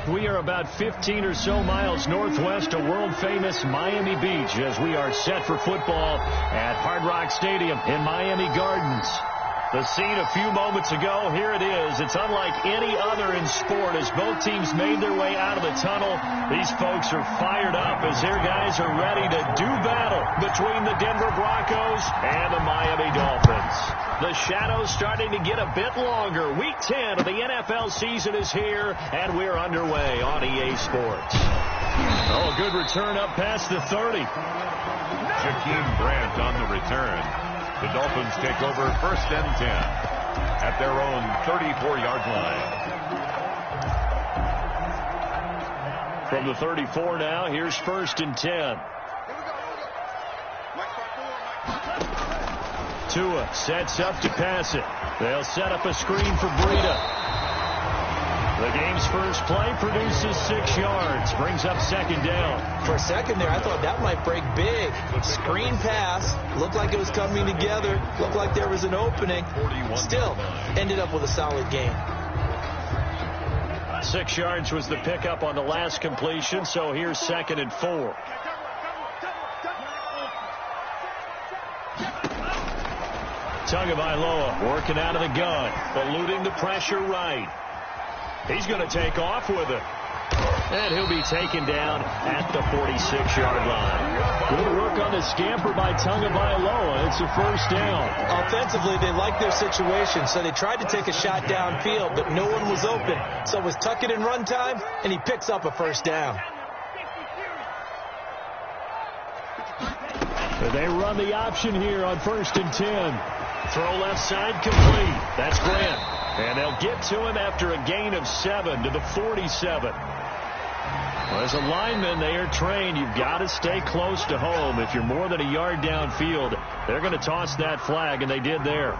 We are about 15 or so miles northwest of world-famous Miami Beach as we are set for football at Hard Rock Stadium in Miami Gardens. The scene a few moments ago, here it is. It's unlike any other in sport as both teams made their way out of the tunnel. These folks are fired up as their guys are ready to do battle between the Denver Broncos and the Miami Dolphins. The shadow's starting to get a bit longer. Week 10 of the NFL season is here, and we're underway on EA Sports. Oh, good return up past the 30. Jakeem Grant on the return. The Dolphins take over 1st and 10 at their own 34-yard line. From the 34 now, here's 1st and 10. Tua sets up to pass it. They'll set up a screen for Breida. The game's first play produces 6 yards, brings up 2nd down. For a second there, I thought that might break big. Screen pass, looked like it was coming together, looked like there was an opening. Still, ended up with a solid game. 6 yards was the pickup on the last completion, so here's 2nd and 4. Tagovailoa working out of the gun, eluding the pressure right. He's going to take off with it. And he'll be taken down at the 46-yard line. Good work on the scamper by Tagovailoa. It's a 1st down. Offensively, they liked their situation, so they tried to take a shot downfield, but no one was open. So it was tuck it in run time, and he picks up a 1st down. They run the option here on 1st and 10. Throw left side complete. That's Grant. And they'll get to him after a gain of 7 to the 47. Well, as a lineman, they are trained. You've got to stay close to home. If you're more than a yard downfield, they're going to toss that flag, and they did there.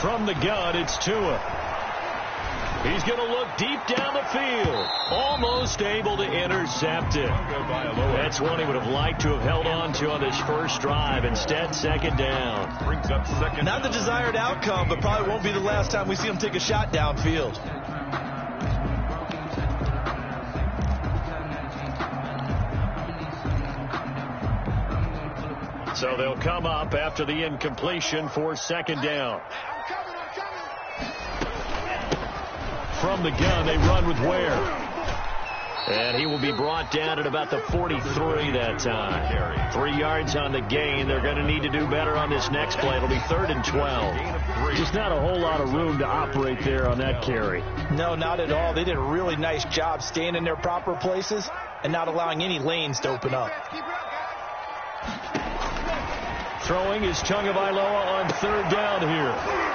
From the gun, it's Tua. He's going to look deep down the field. Almost able to intercept it. That's one he would have liked to have held on to on this first drive. Instead, 2nd down. Brings up 2nd. Not the desired outcome, but probably won't be the last time we see him take a shot downfield. So they'll come up after the incompletion for 2nd down. From the gun, they run with Ware. And he will be brought down at about the 43 that time. 3 yards on the gain. They're going to need to do better on this next play. It'll be 3rd and 12. Just not a whole lot of room to operate there on that carry. No, not at all. They did a really nice job staying in their proper places and not allowing any lanes to open up. Throwing is Tagovailoa on 3rd down here.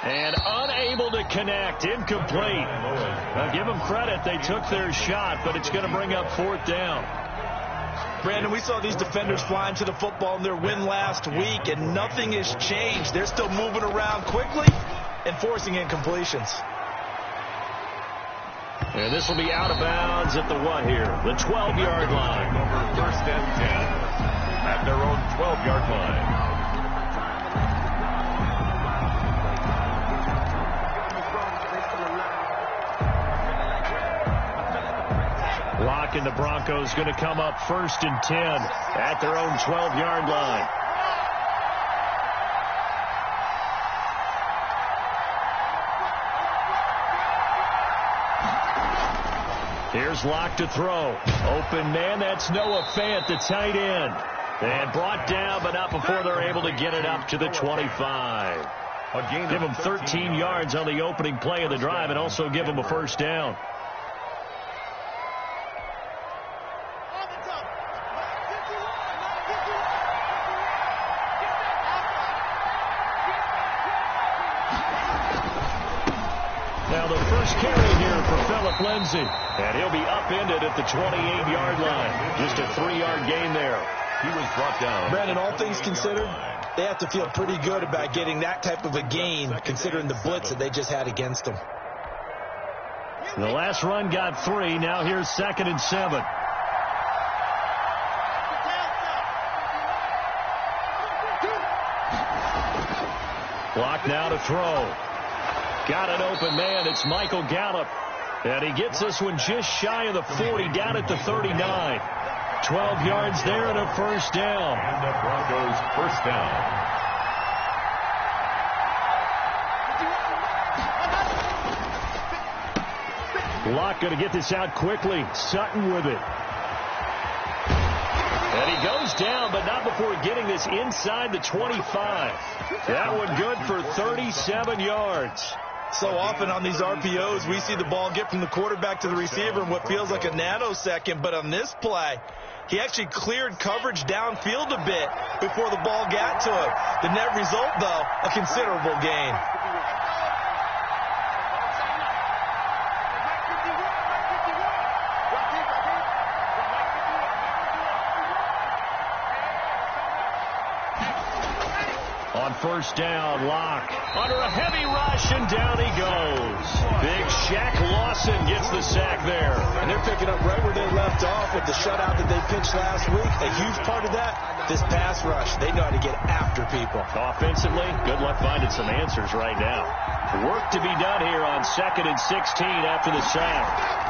And unable to connect. Incomplete. Now, give them credit. They took their shot, but it's going to bring up 4th down. Brandon, we saw these defenders flying to the football in their win last week, and nothing has changed. They're still moving around quickly and forcing incompletions. And this will be out of bounds at the what here? The 12-yard line. Over 1st and 10 at their own 12-yard line. Lock and the Broncos going to come up 1st and 10 at their own 12-yard line. Here's Lock to throw. Open man, that's Noah Fant, the tight end. And brought down, but not before they're able to get it up to the 25. Give them 13 yards on the opening play of the drive and also give them a 1st down. Now the first carry here for Phillip Lindsay. And he'll be upended at the 28-yard line. Just a 3-yard gain there. He was brought down. Brandon, all things considered, they have to feel pretty good about getting that type of a gain, considering the blitz that they just had against them. The last run got 3. Now here's 2nd and 7. Block now to throw. Got an open man. It's Michael Gallup. And he gets this one just shy of the 40, down at the 39. 12 yards there and a first down. And the Broncos first down. Locke going to get this out quickly. Sutton with it. And he goes down, but not before getting this inside the 25. That one good for 37 yards. So often on these RPOs, we see the ball get from the quarterback to the receiver in what feels like a nanosecond. But on this play, he actually cleared coverage downfield a bit before the ball got to him. The net result, though, a considerable gain. On first down, Locke under a heavy rush, and down he goes. Big Shaq Lawson gets the sack there. And they're picking up right where they left off with the shutout that they pitched last week. A huge part of that, this pass rush. They know how to get after people. Offensively, good luck finding some answers right now. Work to be done here on 2nd and 16 after the sack.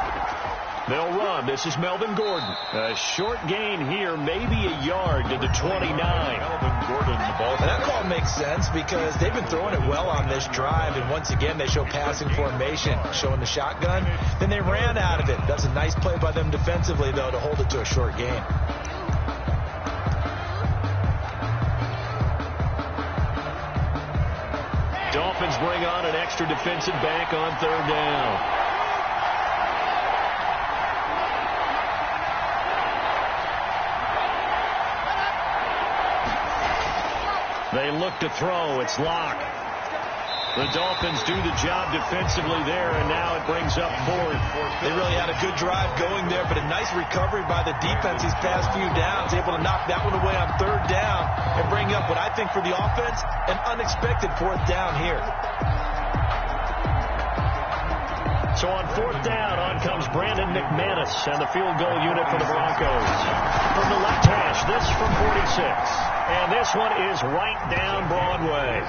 They'll run. This is Melvin Gordon. A short gain here, maybe a yard to the 29. Melvin Gordon, the ball. And that call makes sense because they've been throwing it well on this drive. And once again, they show passing formation, showing the shotgun. Then they ran out of it. That's a nice play by them defensively, though, to hold it to a short gain. Dolphins bring on an extra defensive back on 3rd down. They look to throw. It's Locke. The Dolphins do the job defensively there, and now it brings up 4th. They really had a good drive going there, but a nice recovery by the defense these past few downs, able to knock that one away on 3rd down and bring up what I think for the offense, an unexpected 4th down here. So on 4th down, on comes Brandon McManus and the field goal unit for the Broncos. From the left hash, this from 46. And this one is right down Broadway.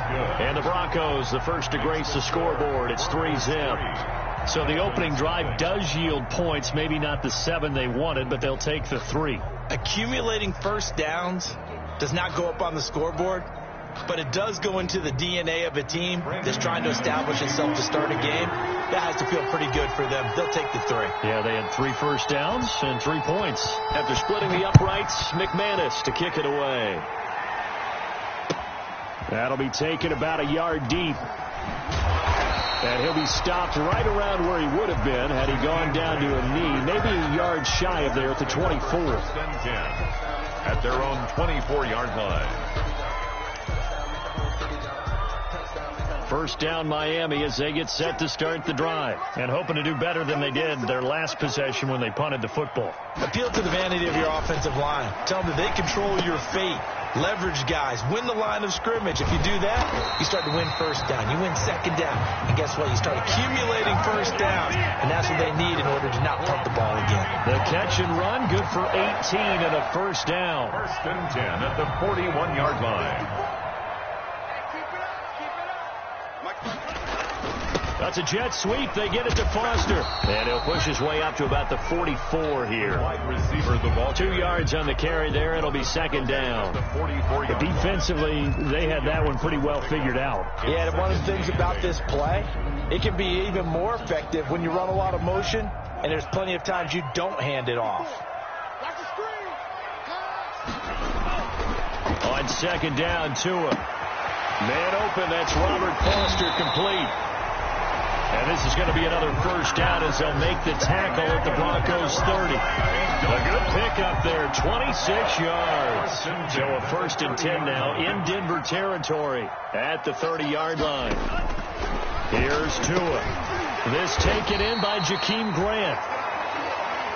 And the Broncos, the first to grace the scoreboard. It's 3-zip. So the opening drive does yield points. Maybe not the 7 they wanted, but they'll take the 3. Accumulating first downs does not go up on the scoreboard, but it does go into the DNA of a team that's trying to establish itself to start a game. That has to feel pretty good for them. They'll take the 3. Yeah, they had 3 first downs and 3 points. After splitting the uprights, McManus to kick it away. That'll be taken about a yard deep. And he'll be stopped right around where he would have been had he gone down to a knee. Maybe a yard shy of there at the 24. 1st and 10 at their own 24-yard line. First down Miami as they get set to start the drive. And hoping to do better than they did their last possession when they punted the football. Appeal to the vanity of your offensive line. Tell them that they control your fate. Leverage guys. Win the line of scrimmage. If you do that, you start to win first down. You win second down. And guess what? You start accumulating first down. And that's what they need in order to not punt the ball again. The catch and run, good for 18 and a first down. 1st and 10 at the 41-yard line. That's a jet sweep. They get it to Foster. And he'll push his way up to about the 44 here. Wide receiver, the ball. 2 yards on the carry there. It'll be second down. But defensively, they had that one pretty well figured out. Yeah, and one of the things about this play, it can be even more effective when you run a lot of motion, and there's plenty of times you don't hand it off. On second down, Tua. Man open, that's Robert Foster complete. And this is going to be another first down as they'll make the tackle at the Broncos 30. A good pickup there, 26 yards. So a 1st and 10 now in Denver territory at the 30-yard line. Here's Tua. This taken in by Jakeem Grant.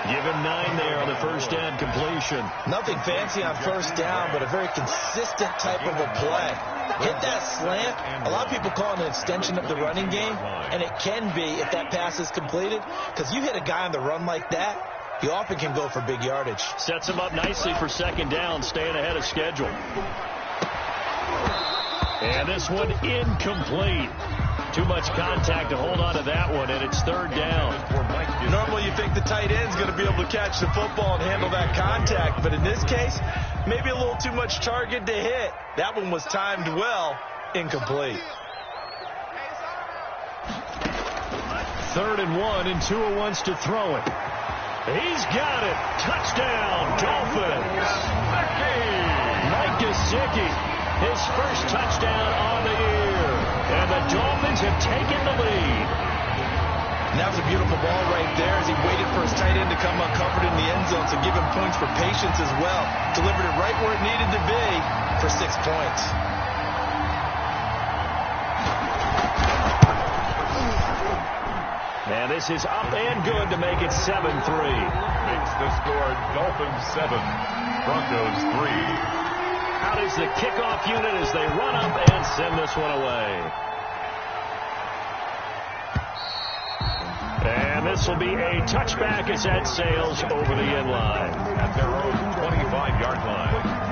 Give him 9 there on the first down completion. Nothing fancy on first down, but a very consistent type of a play. Hit that slant. A lot of people call it an extension of the running game, and it can be if that pass is completed, because you hit a guy on the run like that, he often can go for big yardage. Sets him up nicely for second down, staying ahead of schedule. And this one incomplete. Too much contact to hold on to that one, and it's third down. Normally you think the tight end's going to be able to catch the football and handle that contact, but in this case, maybe a little too much target to hit. That one was timed well, incomplete. 3rd and 1, and Tua wants to throw it. He's got it. Touchdown, Dolphins. Mike Gesicki, his first touchdown on the year. And the Dolphins have taken the lead. And that was a beautiful ball right there as he waited for his tight end to come uncovered in the end zone, so give him points for patience as well. Delivered it right where it needed to be for 6 points. And this is up and good to make it 7-3. Makes the score Dolphins 7, Broncos 3. Out is the kickoff unit as they run up and send this one away. And this will be a touchback as that sails over the end line. At their own 25-yard line.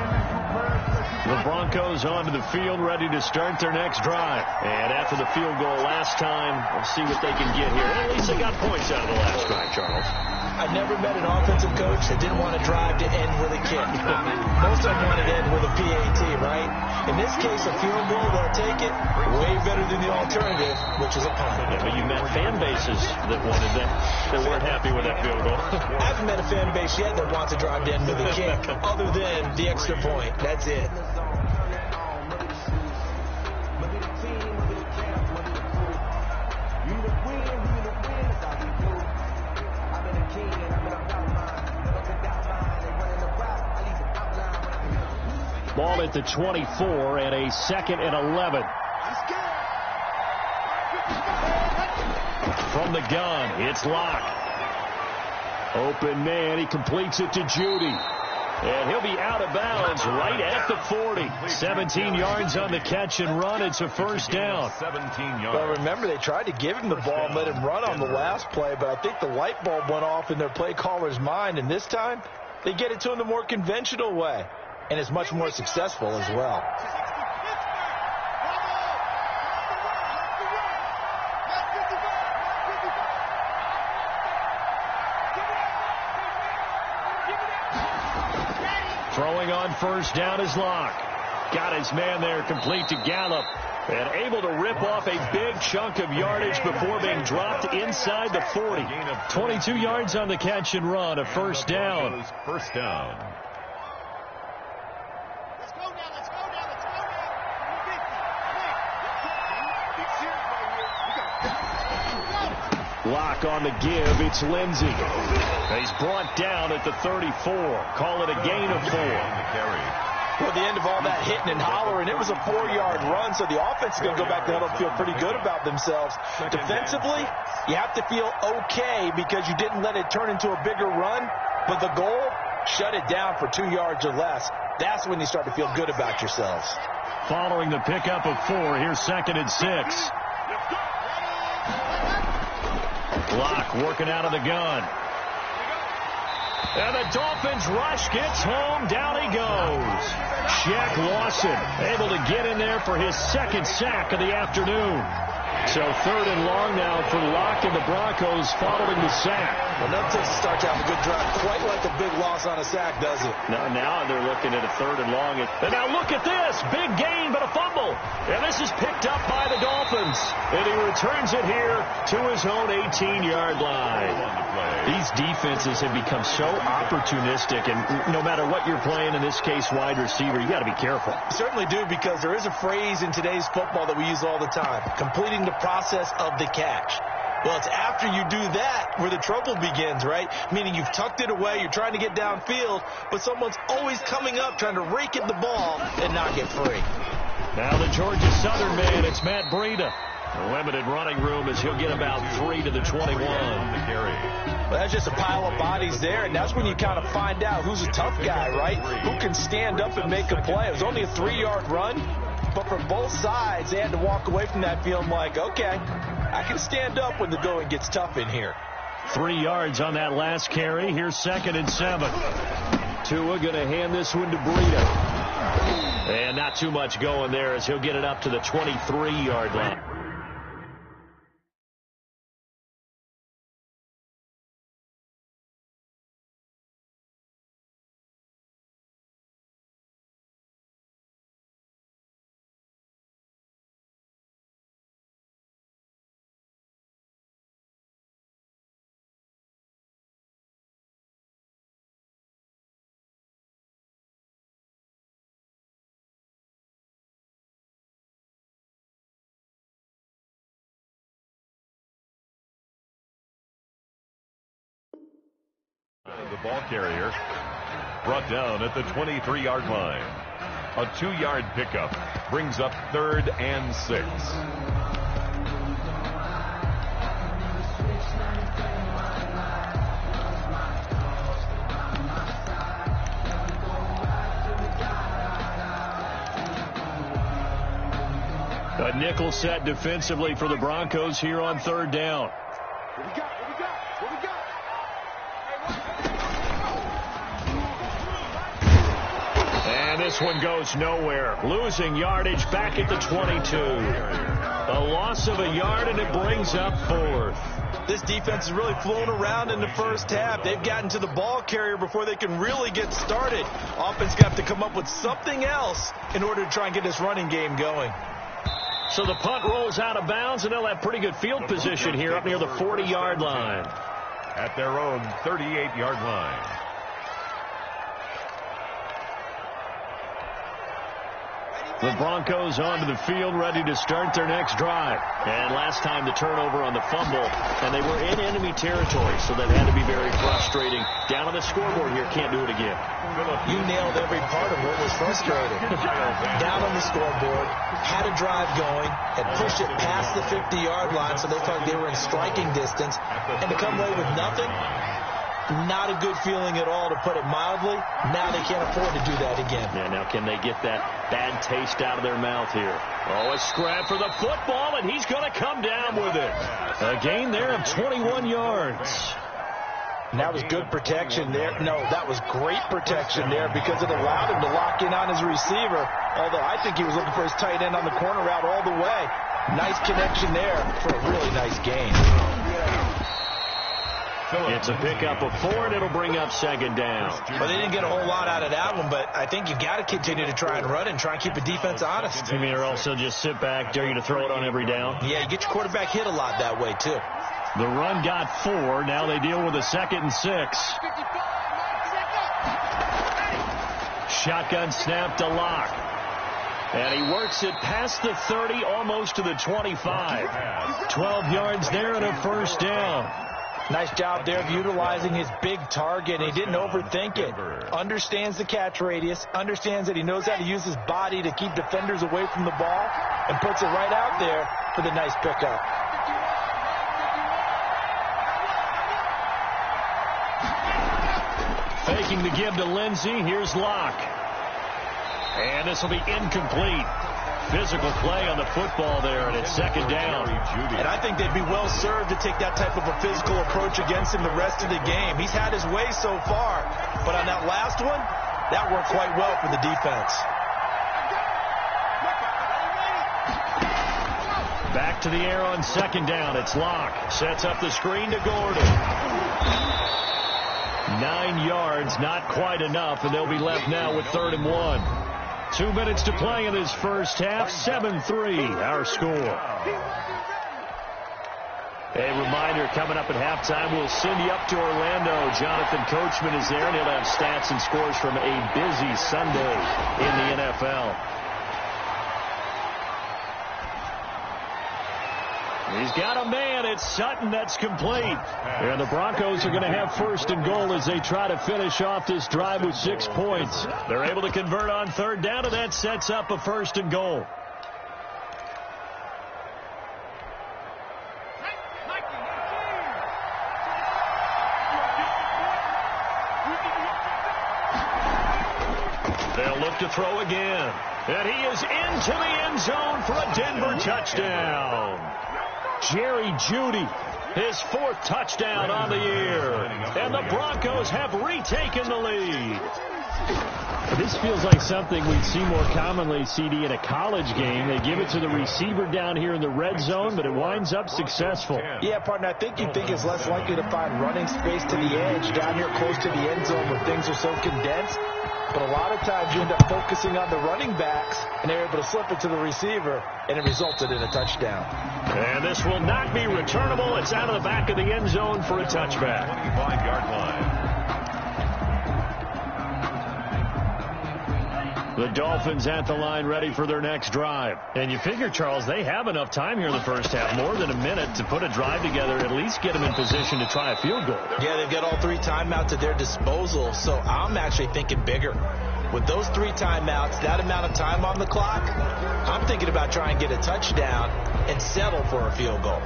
The Broncos onto the field, ready to start their next drive. And after the field goal last time, we'll see what they can get here. At least they got points out of the last drive, Charles. I've never met an offensive coach that didn't want to drive to end with a kick. Most of them wanted to end with a PAT, right? In this case, a field goal, they'll take it. Way better than the alternative, which is a punt. Yeah, but you met fan bases that wanted that, that weren't happy with that field goal. I haven't met a fan base yet that wants to drive to end with a kick, other than the extra point. That's it. Ball at the 24 and a 2nd and 11. From the gun, it's Locke. Open man, he completes it to Judy. And he'll be out of bounds right at the 40. 17 yards on the catch and run. It's a first down. 17 yards. Well, remember, they tried to give him the ball and let him run on the last play, but I think the light bulb went off in their play caller's mind, and this time they get it to him the more conventional way. And it's much more successful as well. Throwing on first down is Locke. Got his man there, complete to Gallup. And able to rip off a big chunk of yardage before being dropped inside the 40. 22 yards on the catch and run, a first down. First down. Locke on the give. It's Lindsey. He's brought down at the 34. Call it a gain of 4. Well, at the end of all that hitting and hollering, it was a 4-yard run, so the offense is going to go back to huddle and feel pretty good about themselves. Defensively, you have to feel okay because you didn't let it turn into a bigger run, but the goal, shut it down for 2 yards or less. That's when you start to feel good about yourselves. Following the pickup of 4, here's 2nd and 6. Locke working out of the gun. And the Dolphins rush, gets home, down he goes. Shaq Lawson able to get in there for his 2nd sack of the afternoon. So 3rd and long now for Locke and the Broncos following the sack. Well, nothing to start to have a good drive, quite like a big loss on a sack, does it? Now they're looking at a 3rd and long. And now look at this. Big gain, but a fumble. And this is picked up by the Dolphins. And he returns it here to his own 18-yard line. These defenses have become so opportunistic, and no matter what you're playing, in this case wide receiver, you got to be careful. You certainly do, because there is a phrase in today's football that we use all the time, completing the process of the catch. Well, it's after you do that where the trouble begins, right? Meaning you've tucked it away, you're trying to get downfield, but someone's always coming up trying to rake at the ball and not get free. Now the Georgia Southern man, it's Matt Breida. Limited running room as he'll get about 3 to the 21. The carry. Well, that's just a pile of bodies there, and that's when you kind of find out who's a tough guy, right? Who can stand up and make a play. It was only a 3-yard run, but for both sides, they had to walk away from that feeling like, okay, I can stand up when the going gets tough in here. 3 yards on that last carry. Here's 2nd and 7. Tua going to hand this one to Breida. And not too much going there as he'll get it up to the 23-yard line. The ball carrier brought down at the 23-yard line. A 2-yard pickup brings up 3rd and 6. A nickel set defensively for the Broncos here on 3rd down. And this one goes nowhere. Losing yardage back at the 22. A loss of a yard, and it brings up 4th. This defense is really flown around in the first half. They've gotten to the ball carrier before they can really get started. Offense got to come up with something else in order to try and get this running game going. So the punt rolls out of bounds, and they'll have pretty good field position here up near the 40-yard line. At their own 38-yard line. The Broncos onto the field, ready to start their next drive. And last time the turnover on the fumble, and they were in enemy territory, so that had to be very frustrating. Down on the scoreboard here, can't do it again. You nailed every part of what was frustrating. Down on the scoreboard, had a drive going, had pushed it past the 50-yard line, so they felt they were in striking distance, and to come away with nothing, not a good feeling at all, to put it mildly. Now they can't afford to do that again. Yeah, now can they get that bad taste out of their mouth here? Oh, a scrap for the football, and he's going to come down with it. A gain there of 21 yards. And that was good protection there. No, that was great protection there because it allowed him to lock in on his receiver, although I think he was looking for his tight end on the corner route all the way. Nice connection there for a really nice gain. It's a pickup of 4, and it'll bring up 2nd down. Well, they didn't get a whole lot out of that one, but I think you got to continue to try and run and try and keep the defense honest. You mean, or also just sit back, dare you to throw it on every down? Yeah, you get your quarterback hit a lot that way, too. The run got 4. Now they deal with a 2nd and 6. Shotgun snap to Locke. And he works it past the 30, almost to the 25. 12 yards there and a 1st down. Nice job there of utilizing his big target. He didn't overthink it. Understands the catch radius. Understands that he knows how to use his body to keep defenders away from the ball. And puts it right out there for the nice pickup. Faking the give to Lindsey. Here's Locke. And this will be incomplete. Physical play on the football there, and it's 2nd down. And I think they'd be well served to take that type of a physical approach against him the rest of the game. He's had his way so far, but on that last one, that worked quite well for the defense. Back to the air on 2nd down. It's Locke. Sets up the screen to Gordon. 9 yards, not quite enough, and they'll be left now with 3rd and 1. 2 minutes to play in this first half. 7-3, our score. A reminder, coming up at halftime, we'll send you up to Orlando. Jonathan Coachman is there, and he'll have stats and scores from a busy Sunday in the NFL. He's got a man. It's Sutton. That's complete. And the Broncos are going to have 1st and goal as they try to finish off this drive with 6 points. They're able to convert on 3rd down, and that sets up a 1st and goal. They'll look to throw again. And he is into the end zone for a Denver touchdown. Jerry Jeudy, his 4th touchdown on the year. And the Broncos have retaken the lead. This feels like something we'd see more commonly, CD, in a college game. They give it to the receiver down here in the red zone, but it winds up successful. Yeah, partner, I think you'd think it's less likely to find running space to the edge down here close to the end zone where things are so condensed. But a lot of times you end up focusing on the running backs, and they're able to slip it to the receiver, and it resulted in a touchdown. And this will not be returnable. It's out of the back of the end zone for a touchback. 25-yard line. The Dolphins at the line ready for their next drive. And you figure, Charles, they have enough time here in the first half, more than a minute, to put a drive together, at least get them in position to try a field goal. Yeah, they've got all 3 timeouts at their disposal, so I'm actually thinking bigger. With those 3 timeouts, that amount of time on the clock, I'm thinking about trying to get a touchdown and settle for a field goal.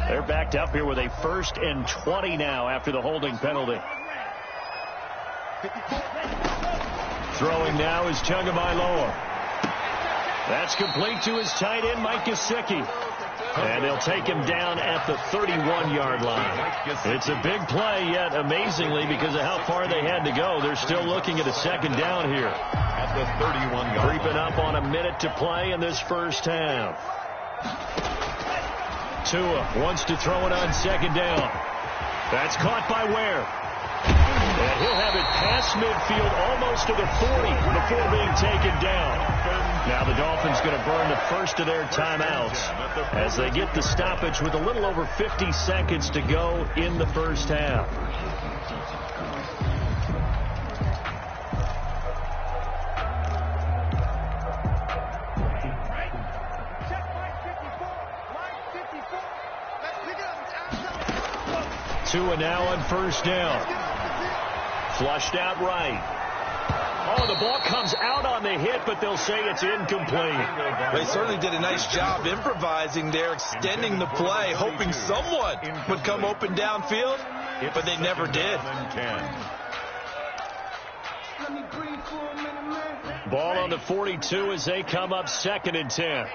They're backed up here with a 1st and 20 now after the holding penalty. Throwing now is Tagovailoa. That's complete to his tight end, Mike Gesicki. And they'll take him down at the 31-yard line. It's a big play, yet amazingly, because of how far they had to go, they're still looking at a 2nd down here. At the 31-yard line. Creeping up on a minute to play in this first half. Tua wants to throw it on 2nd down. That's caught by Ware. And he'll have it past midfield almost to the 40 before being taken down. Now the Dolphins going to burn the first of their timeouts as they get the stoppage with a little over 50 seconds to go in the first half. Tua now on 1st down. Flushed out right. Oh, the ball comes out on the hit, but they'll say it's incomplete. They certainly did a nice job improvising there, extending the play, hoping someone would come open downfield, but they never did. Ball on the 42 as they come up 2nd and 10.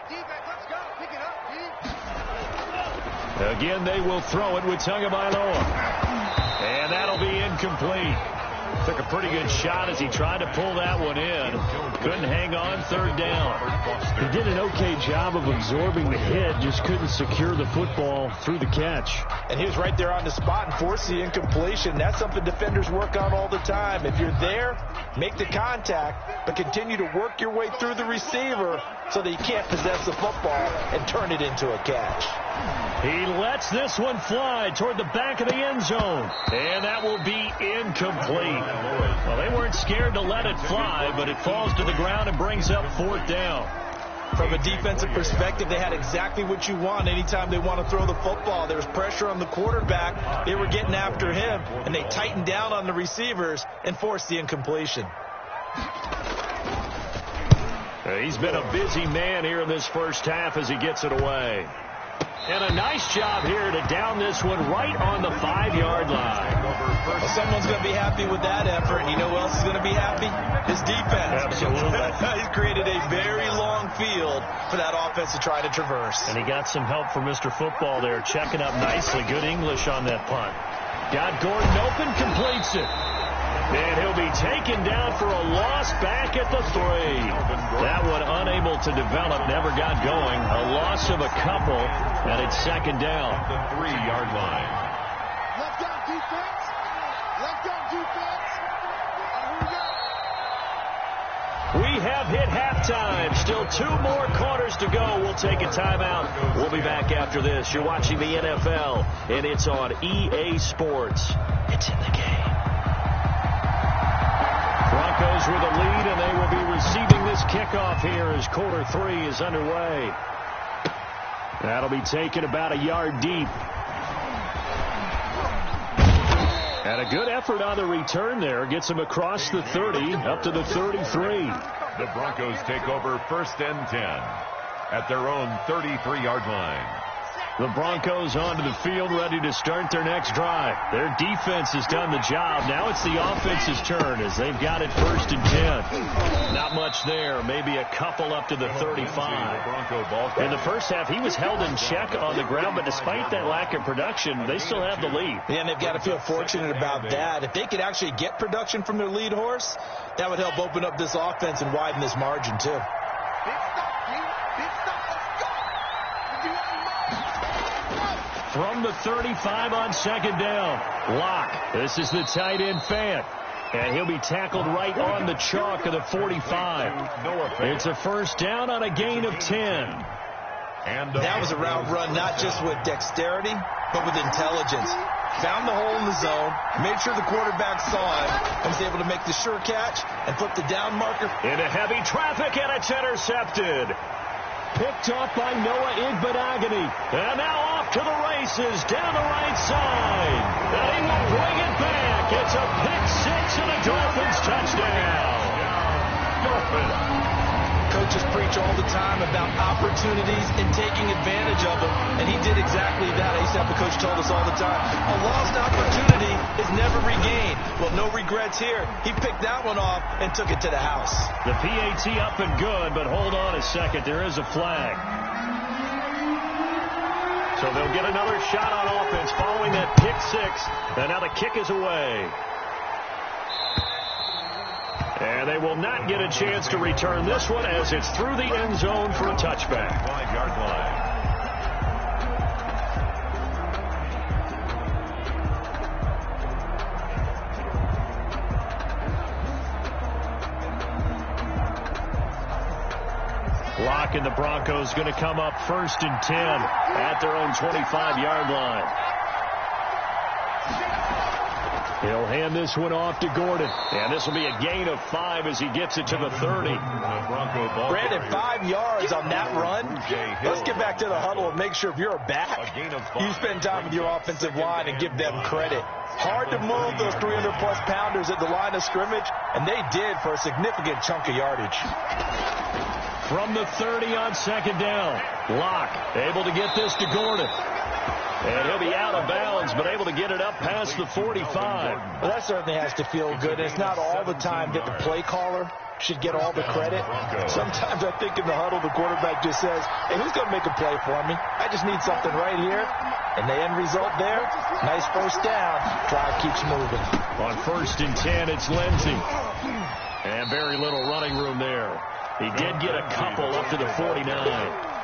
Again, they will throw it with Tagovailoa. And that'll be incomplete. Took a pretty good shot as he tried to pull that one in. Couldn't hang on 3rd down. He did an okay job of absorbing the hit, just couldn't secure the football through the catch. And he was right there on the spot and forced the incompletion. That's something defenders work on all the time. If you're there, make the contact, but continue to work your way through the receiver so that you can't possess the football and turn it into a catch. He lets this one fly toward the back of the end zone. And that will be incomplete. Well, they weren't scared to let it fly, but it falls to the ground and brings up 4th down. From a defensive perspective, they had exactly what you want anytime they want to throw the football. There was pressure on the quarterback. They were getting after him, and they tightened down on the receivers and forced the incompletion. He's been a busy man here in this first half as he gets it away. And a nice job here to down this one right on the 5-yard line. Well, someone's going to be happy with that effort. You know who else is going to be happy? His defense. Absolutely. He's created a very long field for that offense to try to traverse. And he got some help from Mr. Football there, checking up nicely. Good English on that punt. Got Gordon open, completes it. And he'll be taken down for a loss back at the 3. That one unable to develop, never got going. A loss of a couple, and it's 2nd down. The 3-yard line. Left out defense. Left out defense. We have hit halftime. Still 2 more quarters to go. We'll take a timeout. We'll be back after this. You're watching the NFL, and it's on EA Sports. It's in the game. Broncos with a lead, and they will be receiving this kickoff here as quarter 3 is underway. That'll be taken about a yard deep. And a good effort on the return there. Gets him across the 30, up to the 33. The Broncos take over 1st and 10 at their own 33-yard line. The Broncos onto the field, ready to start their next drive. Their defense has done the job. Now it's the offense's turn as they've got it 1st and 10. Not much there. Maybe a couple up to the 35. In the first half, he was held in check on the ground, but despite that lack of production, they still have the lead. Yeah, and they've got to feel fortunate about that. If they could actually get production from their lead horse, that would help open up this offense and widen this margin, too. From the 35 on 2nd down, Locke. This is the tight end Fant. And he'll be tackled right on the chalk of the 45. It's a 1st down on a gain of 10. And that was a route run not just with dexterity, but with intelligence. Found the hole in the zone, made sure the quarterback saw it, and was able to make the sure catch and flip the down marker. Into heavy traffic, and it's intercepted. Picked off by Noah Igbenogany. And now off to the races down the right side. And he will bring it back. It's a pick 6 and a Dolphins touchdown. Coaches preach all the time about opportunities and taking advantage of them, and he did exactly that. I used to have a coach tell us all the time, a lost opportunity is never regained. Well, no regrets here. He picked that one off and took it to the house. The PAT up and good, but hold on a second. There is a flag. So they'll get another shot on offense following that pick 6, and now the kick is away. And they will not get a chance to return this one as it's through the end zone for a touchback. 5-yard line. Locke and the Broncos going to come up 1st and 10 at their own 25-yard line. He'll hand this one off to Gordon. And this will be a gain of 5 as he gets it to the 30. Brandon, 5 yards on that run. Let's get back to the huddle and make sure if you're a back, you spend time with your offensive line and give them credit. Hard to move those 300-plus pounders at the line of scrimmage, and they did for a significant chunk of yardage. From the 30 on 2nd down, Locke able to get this to Gordon. And he'll be out of bounds, but able to get it up past the 45. Well, that certainly has to feel good. It's not all the time that the play caller should get all the credit. Sometimes I think in the huddle, the quarterback just says, hey, who's going to make a play for me? I just need something right here. And the end result there, nice 1st down. Drive keeps moving. On 1st and 10, it's Lindsey. And very little running room there. He did get a couple up to the 49.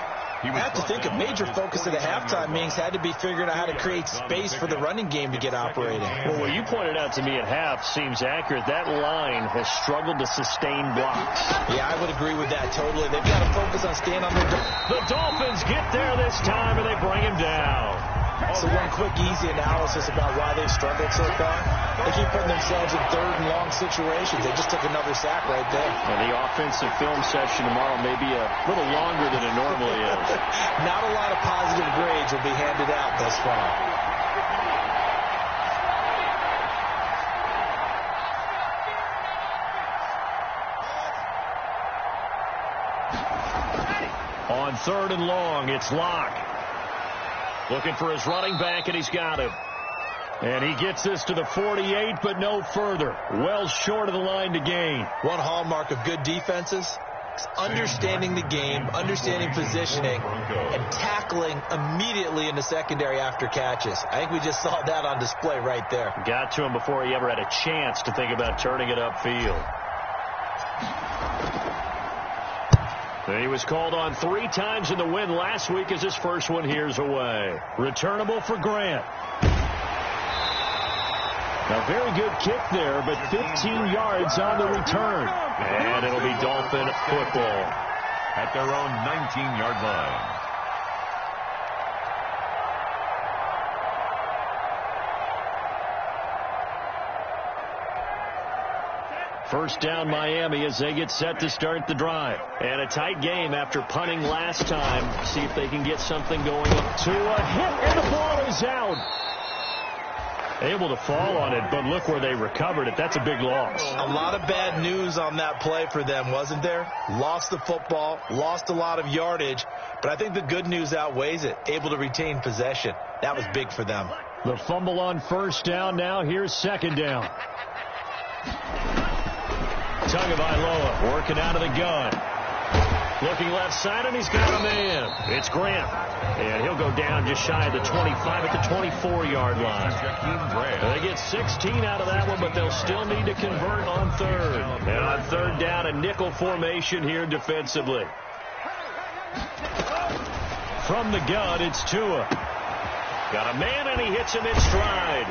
I have to think a major focus of the halftime meetings had to be figuring out how to create space for the running game to get operating. Well, what you pointed out to me at half seems accurate. That line has struggled to sustain blocks. Yeah, I would agree with that totally. They've got to focus on staying on their... The Dolphins get there this time, and they bring him down. So one quick, easy analysis about why they've struggled so far. They keep putting themselves in 3rd and long situations. They just took another sack right there. And the offensive film session tomorrow may be a little longer than it normally is. Not a lot of positive grades will be handed out thus far. On 3rd and long, it's Locke. Looking for his running back, and he's got him. And he gets this to the 48, but no further. Well short of the line to gain. One hallmark of good defenses is understanding the game, understanding positioning, and tackling immediately in the secondary after catches. I think we just saw that on display right there. Got to him before he ever had a chance to think about turning it upfield. He was called on 3 times in the win last week as his first one here's away. Returnable for Grant. A very good kick there, but 15 yards on the return. And it'll be Dolphin football at their own 19-yard line. First down Miami as they get set to start the drive. And a tight game after punting last time. See if they can get something going up to a hit, and the ball is out. Able to fall on it, but look where they recovered it. That's a big loss. A lot of bad news on that play for them, wasn't there? Lost the football, lost a lot of yardage, but I think the good news outweighs it. Able to retain possession. That was big for them. The fumble on first down now. Here's second down. Tagovailoa working out of the gun. Looking left side, and he's got a man. It's Grant. And he'll go down just shy of the 25 at the 24-yard line. They get 16 out of that one, but they'll still need to convert on third. And on third down, a nickel formation here defensively. From the gun, it's Tua. Got a man, and he hits him in stride.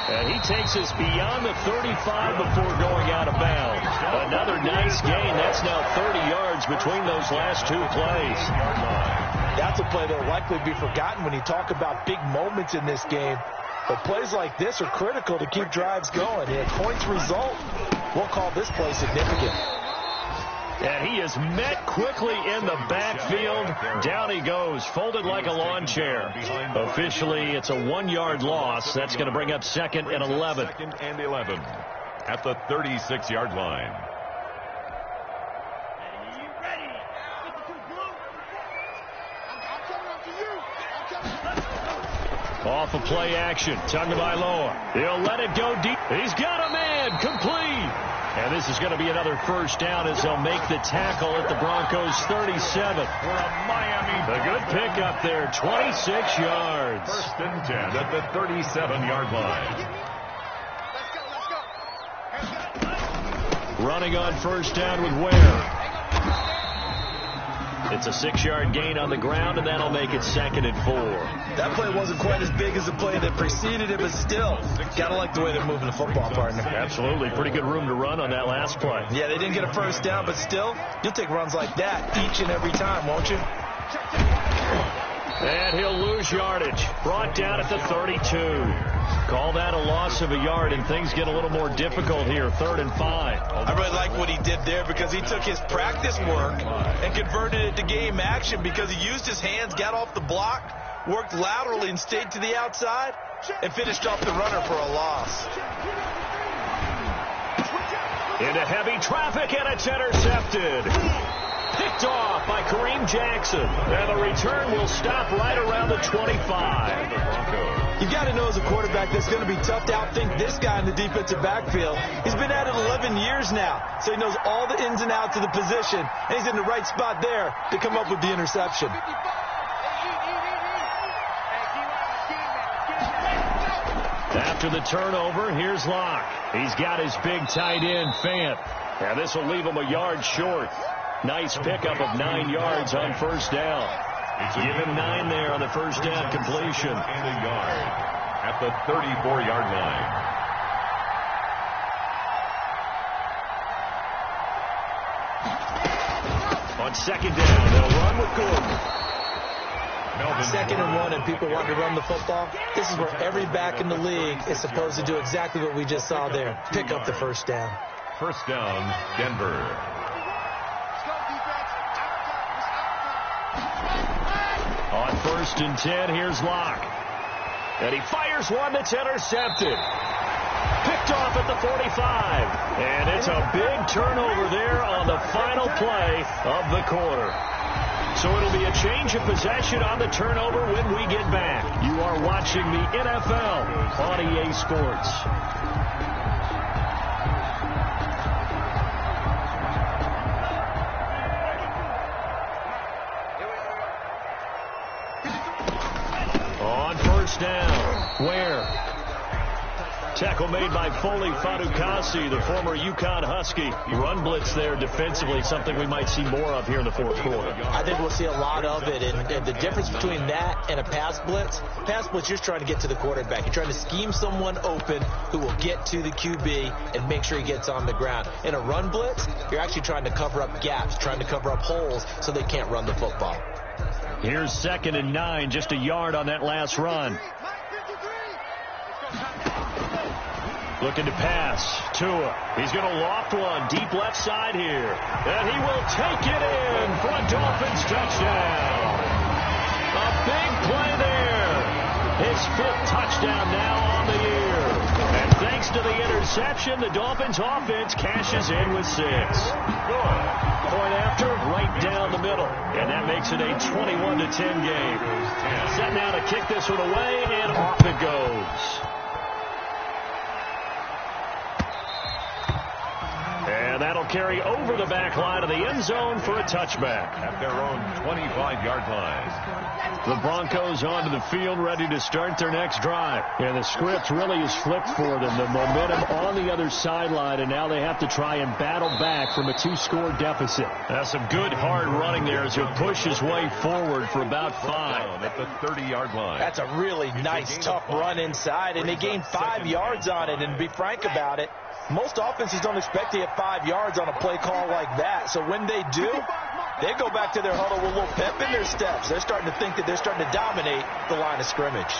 And he takes us beyond the 35 before going out of bounds. Another nice gain. That's now 30 yards between those last two plays. That's a play that will likely be forgotten when you talk about big moments in this game. But plays like this are critical to keep drives going. And a points result, we'll call this play significant. And he is met quickly in the backfield. Down he goes, folded like a lawn chair. Officially, it's a 1-yard loss. That's going to bring up 2nd and 11. 2nd and 11 at the 36-yard line. Off of play action, Tagovailoa. He'll let it go deep. He's got a man, complete. And this is going to be another first down as they'll make the tackle at the Broncos' 37. A good pickup there, 26 yards. 1st and 10 at the 37-yard line. Running on first down with Ware. It's a 6-yard gain on the ground, and that'll make it 2nd and 4. That play wasn't quite as big as the play that preceded it, but still, gotta like the way they're moving the football, partner. Absolutely. Pretty good room to run on that last play. Yeah, they didn't get a first down, but still, you'll take runs like that each and every time, won't you? And he'll lose yardage. Brought down at the 32. Call that a loss of a yard, and things get a little more difficult here. 3rd and 5. I really like what he did there because he took his practice work and converted it to game action because he used his hands, got off the block, worked laterally and stayed to the outside, and finished off the runner for a loss. Into heavy traffic, and it's intercepted. Picked off by Kareem Jackson. And the return will stop right around the 25. You've got to know as a quarterback that's going to be tough to outthink this guy in the defensive backfield. He's been at it 11 years now, so he knows all the ins and outs of the position, and he's in the right spot there to come up with the interception. After the turnover, here's Locke. He's got his big tight end, Fant. And this will leave him a yard short. Nice pickup of 9 yards on first down. Give him 9 there on the first down completion. And a yard at the 34-yard line. On second down, they'll run with Gordon. 2nd and 1 and people want to run the football. This is where every back in the league is supposed to do exactly what we just saw there. Pick up the first down. First down, Denver. On 1st and 10, here's Locke. And he fires one that's intercepted. Picked off at the 45. And it's a big turnover there on the final play of the quarter. So it'll be a change of possession on the turnover when we get back. You are watching the NFL on EA Sports. On first down, Ware. Tackle made by Foley Fadukasi, the former UConn Husky. Run blitz there defensively, something we might see more of here in the fourth quarter. I think we'll see a lot of it, and the difference between that and a pass blitz, you're just trying to get to the quarterback. You're trying to scheme someone open who will get to the QB and make sure he gets on the ground. In a run blitz, you're actually trying to cover up gaps, trying to cover up holes so they can't run the football. Here's 2nd and 9, just a yard on that last run. Looking to pass. Tua. He's going to loft one deep left side here. And he will take it in for a Dolphins touchdown. A big play there. His 5th touchdown now on the year. to the interception. The Dolphins offense cashes in with 6. Point after, right down the middle. And that makes it a 21-10 game. Set now to kick this one away, and off it goes. And that'll carry over the back line of the end zone for a touchback. At their own 25-yard line. The Broncos onto the field, ready to start their next drive. And the script really is flipped for them. The momentum on the other sideline, and now they have to try and battle back from a 2-score deficit. That's some good hard running there as he'll push his way forward for about 5. At the 30-yard line. That's a really nice, tough run inside, and they gained 5 yards on it. And to be frank about it, most offenses don't expect to hit 5 yards on a play call like that. So when they do, they go back to their huddle with a little pep in their steps. They're starting to think that they're starting to dominate the line of scrimmage.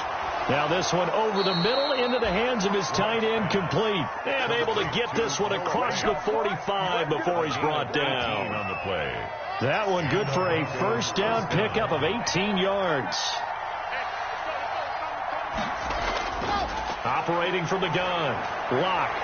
Now this one over the middle into the hands of his tight end, complete. And able to get this one across the 45 before he's brought down. On the play. That one good for a first down pickup of 18 yards. Operating from the gun. Locke.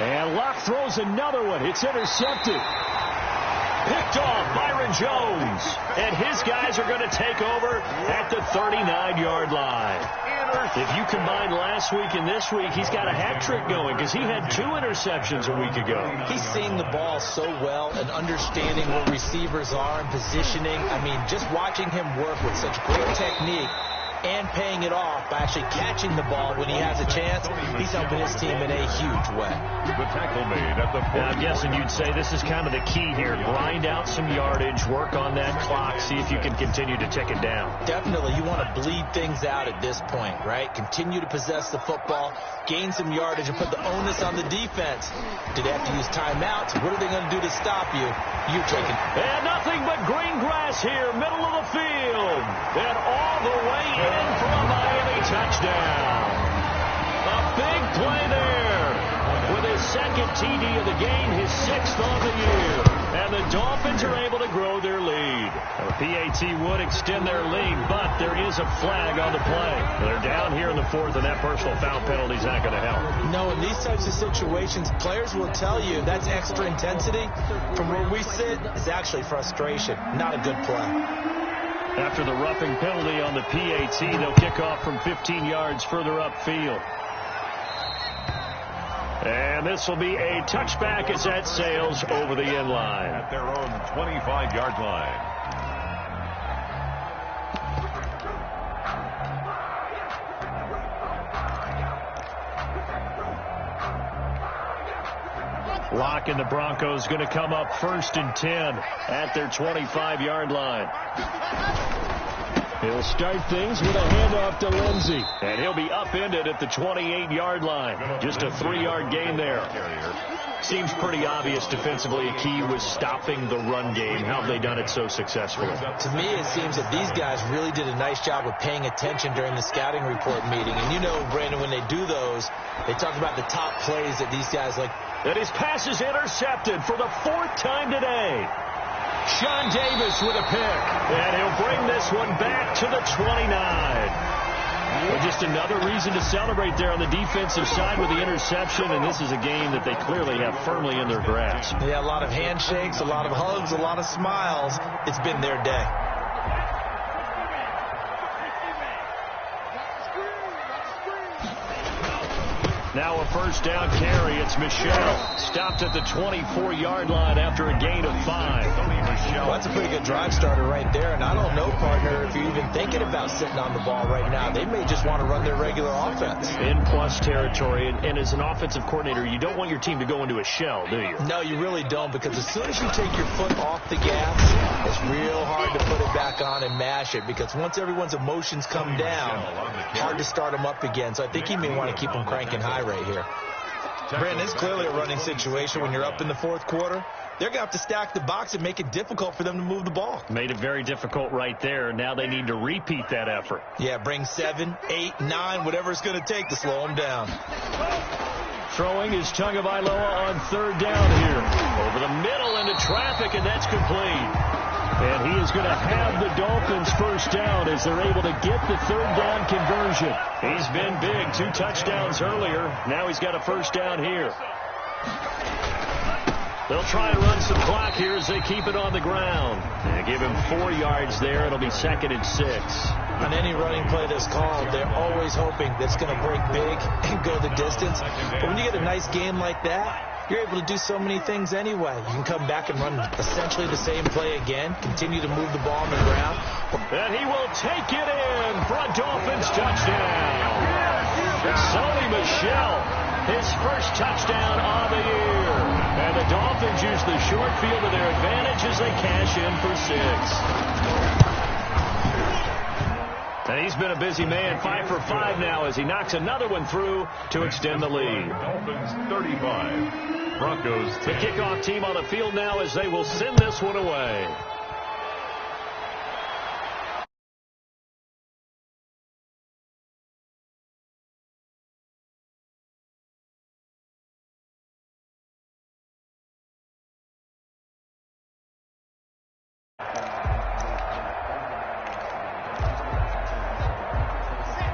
And Locke throws another one. It's intercepted. Picked off Byron Jones. And his guys are going to take over at the 39-yard line. If you combine last week and this week, he's got a hat trick going because he had 2 interceptions a week ago. He's seeing the ball so well and understanding where receivers are and positioning. I mean, just watching him work with such great technique and paying it off by actually catching the ball when he has a chance, he's helping his team in a huge way. The tackle made at the 40. I'm guessing you'd say this is kind of the key here. Grind out some yardage, work on that clock, see if you can continue to tick it down. Definitely, you want to bleed things out at this point, right? Continue to possess the football, gain some yardage, and put the onus on the defense. Do they have to use timeouts? What are they going to do to stop you? You're taking. And nothing but green grass here, middle of the field. And all the way in for a Miami touchdown. A big play there with his second TD of the game, his 6th on the year. And the Dolphins are able to grow their lead. The PAT would extend their lead, but there is a flag on the play. They're down here in the 4th, and that personal foul penalty is not going to help. No, in these types of situations, players will tell you that's extra intensity. From where we sit, it's actually frustration. Not a good play. After the roughing penalty on the PAT, they'll kick off from 15 yards further upfield. And this will be a touchback as that sails over the end line. At their own 25-yard line. Locke and the Broncos going to come up 1st and 10 at their 25-yard line. He'll start things with a handoff to Lindsey. And he'll be upended at the 28-yard line. Just a 3-yard gain there. Seems pretty obvious defensively. A key was stopping the run game. How have they done it so successfully? To me, it seems that these guys really did a nice job of paying attention during the scouting report meeting. And you know, Brandon, when they do those, they talk about the top plays that these guys like. And his pass is intercepted for the 4th time today. Sean Davis with a pick. And he'll bring this one back to the 29. Well, just another reason to celebrate there on the defensive side with the interception. And this is a game that they clearly have firmly in their grasp. Yeah, a lot of handshakes, a lot of hugs, a lot of smiles. It's been their day. Now a first down carry. It's Michelle. Stopped at the 24-yard line after a gain of 5. Well, that's a pretty good drive starter right there. And I don't know, partner, if you're even thinking about sitting on the ball right now. They may just want to run their regular offense. In plus territory. And as an offensive coordinator, you don't want your team to go into a shell, do you? No, you really don't. Because as soon as you take your foot off the gas, it's real hard to put it back on and mash it. Because once everyone's emotions come down, hard to start them up again. So I think you may want to keep them cranking high right here. Brandon, it's clearly a running situation when you're up in the 4th quarter. They're going to have to stack the box and make it difficult for them to move the ball. Made it very difficult right there. Now they need to repeat that effort. Yeah, bring 7, 8, 9, whatever it's going to take to slow them down. Throwing is Tagovailoa on 3rd down here. Over the middle into traffic, and that's complete. And he is going to have the Dolphins first down as they're able to get the third down conversion. He's been big, 2 touchdowns earlier. Now he's got a first down here. They'll try and run some clock here as they keep it on the ground. And give him 4 yards there. It'll be 2nd and 6. On any running play that's called, they're always hoping that it's going to break big and go the distance. But when you get a nice game like that, you're able to do so many things anyway. You can come back and run essentially the same play again, continue to move the ball on the ground. And he will take it in for a Dolphins touchdown. Sony Michel, his first touchdown of the year. And the Dolphins use the short field to their advantage as they cash in for 6. And he's been a busy man, 5 for 5 now as he knocks another one through to extend the lead. Dolphins 35, Broncos 10. The kickoff team on the field now as they will send this one away.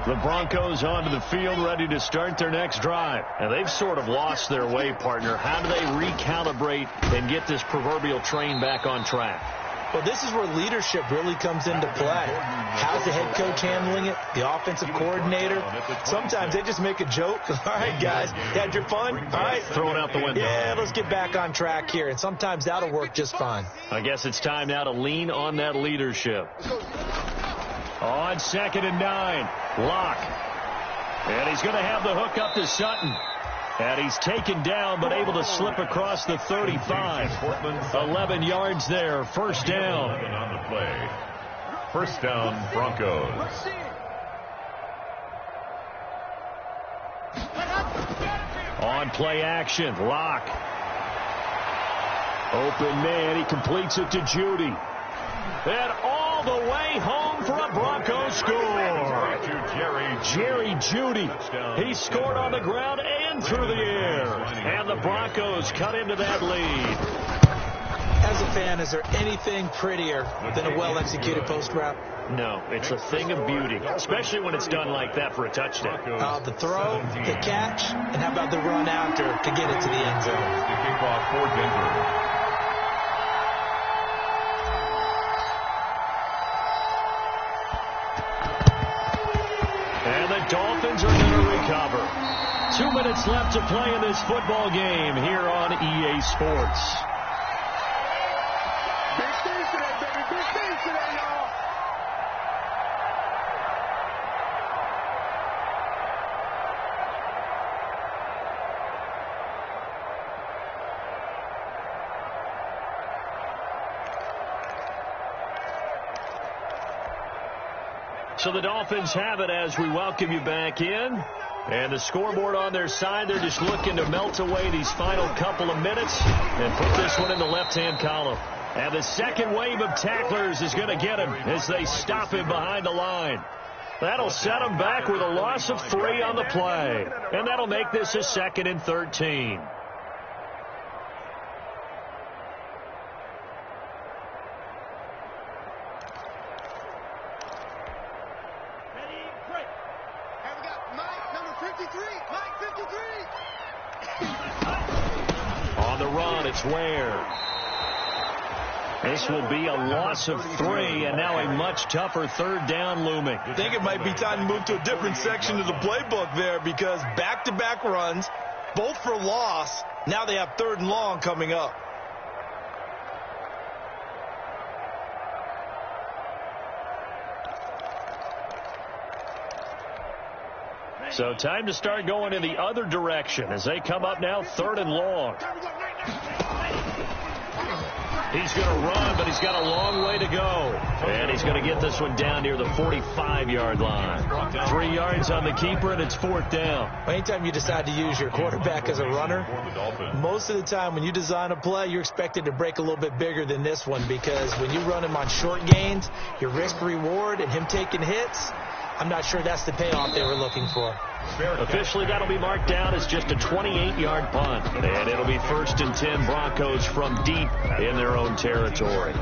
The Broncos onto the field, ready to start their next drive. And they've sort of lost their way, partner. How do they recalibrate and get this proverbial train back on track? Well, this is where leadership really comes into play. How's the head coach handling it? The offensive coordinator? Sometimes they just make a joke. All right, guys, had your fun? All right. Throw it out the window. Yeah, let's get back on track here. And sometimes that'll work just fine. I guess it's time now to lean on that leadership. On 2nd and 9, Locke. And he's going to have the hook up to Sutton. And he's taken down but able to slip across the 35. 11 yards there, first down. On the play. First down, Broncos. On play action, Locke. Open man, he completes it to Judy. And all the way home for a Broncos score. Jerry Judy. He scored on the ground and through the air. And the Broncos cut into that lead. As a fan, is there anything prettier than a well-executed post route? No, it's a thing of beauty, especially when it's done like that for a touchdown. The throw, the catch, and how about the run after to get it to the end zone? The kickoff for Denver. And the Dolphins are going to recover. 2 minutes left to play in this football game here on EA Sports. Big things today, baby. Big things today, y'all. So the Dolphins have it as we welcome you back in. And the scoreboard on their side, they're just looking to melt away these final couple of minutes and put this one in the left-hand column. And the second wave of tacklers is going to get him as they stop him behind the line. That'll set him back with a loss of 3 on the play. And that'll make this a 2nd and 13. On the run, it's Ware. This will be a loss of 3, and now a much tougher third down looming. I think it might be time to move to a different section of the playbook there because back-to-back runs, both for loss. Now they have 3rd and long coming up. So time to start going in the other direction as they come up now 3rd and long. He's going to run, but he's got a long way to go. And he's going to get this one down near the 45-yard line. 3 yards on the keeper, and it's 4th down. Anytime you decide to use your quarterback as a runner, most of the time when you design a play, you're expected to break a little bit bigger than this one because when you run him on short gains, your risk-reward and him taking hits, I'm not sure that's the payoff they were looking for. Officially, that'll be marked down as just a 28-yard punt. And it'll be 1st and 10 Broncos from deep in their own territory.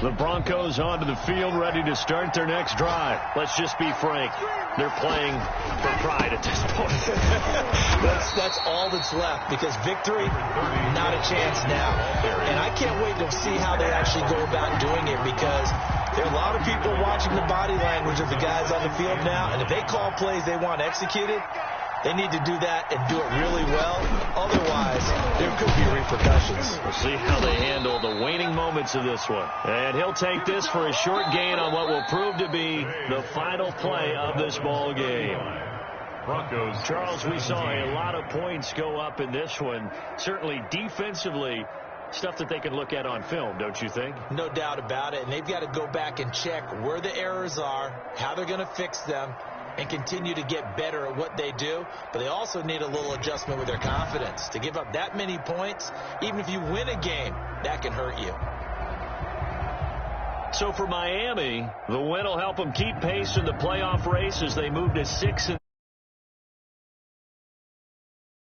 The Broncos onto the field, ready to start their next drive. Let's just be frank. They're playing for pride at this point. That's all that's left, because victory, not a chance now. And I can't wait to see how they actually go about doing it, because there are a lot of people watching the body language of the guys on the field now, and if they call plays they want executed, they need to do that and do it really well. Otherwise, there could be repercussions. We'll see how they handle the waning moments of this one. And he'll take this for a short gain on what will prove to be the final play of this ball game. Broncos. Charles, we saw a lot of points go up in this one. Certainly defensively, stuff that they can look at on film, don't you think? No doubt about it. And they've got to go back and check where the errors are, how they're going to fix them, and continue to get better at what they do. But they also need a little adjustment with their confidence. To give up that many points, even if you win a game, that can hurt you. So for Miami, the win will help them keep pace in the playoff race as they move to 6-3.